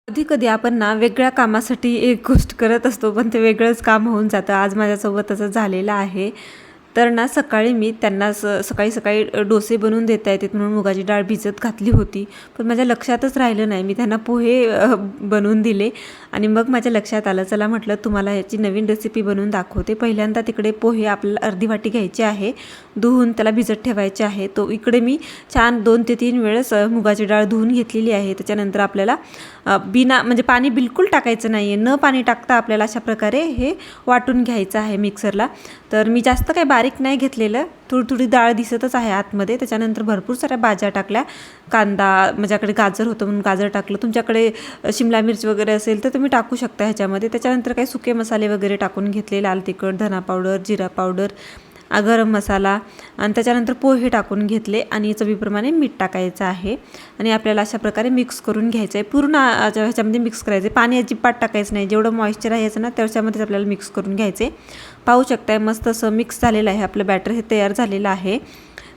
कधी-कधी आपण ना वेगळ्या कामासाठी एक गोष्ट करत असतो, पण ते वेगळंच काम होऊन जातं. आज माझ्यासोबत तसं झालेलं आहे. तर ना सकाळी मी त्यांना सकाळी-सकाळी डोसे बनवून देता येतात म्हणून मुगाची डाळ भिजत घातली होती. पण माझ्या लक्षातच राहिलं नाही. मी त्यांना पोहे बनवून दिले आणि मग माझ्या लक्षात आलं, चला म्हटलं तुम्हाला ह्याची नवीन रेसिपी बनवून दाखवते. पहिल्यांदा तिकडे पोहे आपल्याला अर्धी वाटी घ्यायचे आहे, धुवून त्याला भिजत ठेवायचे आहे. तो इकडे मी छान 2 ते 3 वेळेस मुगाची डाळ धुवून घेतलेली आहे. त्याच्यानंतर आपल्याला बिना म्हणजे पाणी बिलकुल टाकायचं नाही आहे, न पाणी टाकता आपल्याला अशा प्रकारे हे वाटून घ्यायचं आहे मिक्सरला. तर मी जास्त काही बारीक नाही घेतलेलं, थोडी डाळ दिसतच आहे आतमध्ये. त्याच्यानंतर भरपूर साऱ्या भाज्या टाकल्या, कांदा, माझ्याकडे गाजर होतं म्हणून गाजर टाकलं. तुमच्याकडे शिमला मिर्च वगैरे असेल तर तुम्ही टाकू शकता ह्याच्यामध्ये. त्याच्यानंतर काही सुके मसाले वगैरे टाकून घेतले, लाल तिखट, धना पावडर, जिरा पावडर, गरम मसाला आणि त्याच्यानंतर पोहे टाकून घेतले आणि चवीप्रमाणे मीठ टाकायचं आहे आणि आपल्याला अशा प्रकारे मिक्स करून घ्यायचं आहे. पूर्ण ह्याच्यामध्ये मिक्स करायचं आहे, पाणी अजिबात टाकायचं नाही. जेवढं मॉइश्चर आहे याचं ना त्याच्यामध्येच आपल्याला मिक्स करून घ्यायचे. पाहू शकताय मस्त असं मिक्स झालेलं आहे आपलं बॅटर, हे तयार झालेलं आहे.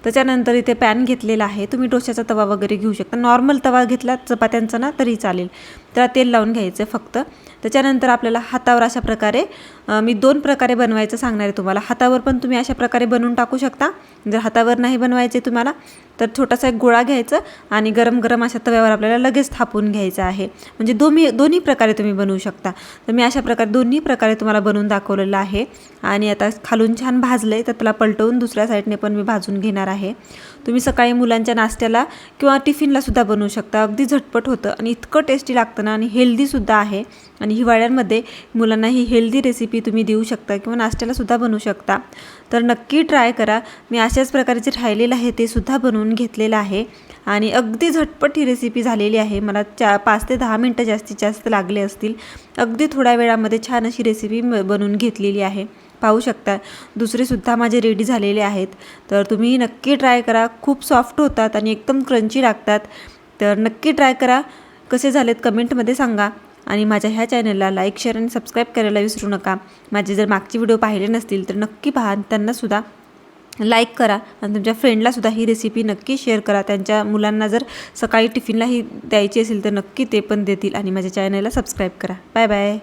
त्याच्यानंतर इथे पॅन घेतलेला आहे. तुम्ही डोश्याचा तवा वगैरे घेऊ शकता, नॉर्मल तवा घेतला चपात्यांचा ना तरी चालेल. त्याला तेल लावून घ्यायचं फक्त. त्याच्यानंतर आपल्याला हातावर अशा प्रकारे, मी 2 प्रकारे बनवायचं सांगणार आहे तुम्हाला. हातावर पण तुम्ही अशा प्रकारे बनवून टाकू शकता. जर हातावर नाही बनवायचे तुम्हाला तर छोटासा एक गोळा घ्यायचा आणि गरम गरम अशा तव्यावर आपल्याला लगेच थापून घ्यायचं आहे. म्हणजे दोन्ही प्रकारे तुम्ही बनवू शकता. तर मी अशा प्रकारे दोन्ही प्रकारे तुम्हाला बनवून दाखवलेलं आहे. आणि आता खालून छान भाजलं आहे तर त्याला पलटवून दुसऱ्या साईडने पण मी भाजून घेणार आहे. तुम्ही सकाळी मुलांच्या नाश्त्याला किंवा टिफिनलासुद्धा बनवू शकता. अगदी झटपट होतं आणि इतकं टेस्टी लागतं ना, आणि हेल्दीसुद्धा आहे. आणि हिवाळ्यांमध्ये मुलांना ही हेल्दी रेसिपी तुम्ही देऊ शकता किंवा नाश्त्यालासुद्धा बनवू शकता. तर नक्की ट्राय करा. मी अशाच प्रकारे जे राहिलेलं आहे ते सुद्धा बनवून घेतलेलं आहे आणि अगदी झटपट ही रेसिपी झालेली आहे. मला 5 ते 10 मिनटं जास्तीत जास्त लागले असतील. अगदी थोड्या वेळामध्ये छान अशी रेसिपी बनवून घेतलेली आहे. पाहू शकता दुसरेसुद्धा माझे रेडी झालेले आहेत. तर तुम्ही नक्की ट्राय करा. खूप सॉफ्ट होतात आणि एकदम क्रंची लागतात. तर नक्की ट्राय करा. कसे झालेत कमेंटमध्ये सांगा आणि माझ्या ह्या चॅनलला लाईक, शेअर आणि सबस्क्राईब करायला विसरू नका. माझे जर मागचे व्हिडिओ पाहिले नसतील तर नक्की पहा, त्यांनासुद्धा लाईक करा आणि तुमच्या फ्रेंडलासुद्धा ही रेसिपी नक्की शेअर करा. त्यांच्या मुलांना जर सकाळी टिफिनला ही द्यायची असेल तर नक्की ते पण देतील. आणि माझ्या चॅनलला सबस्क्राईब करा. Bye bye.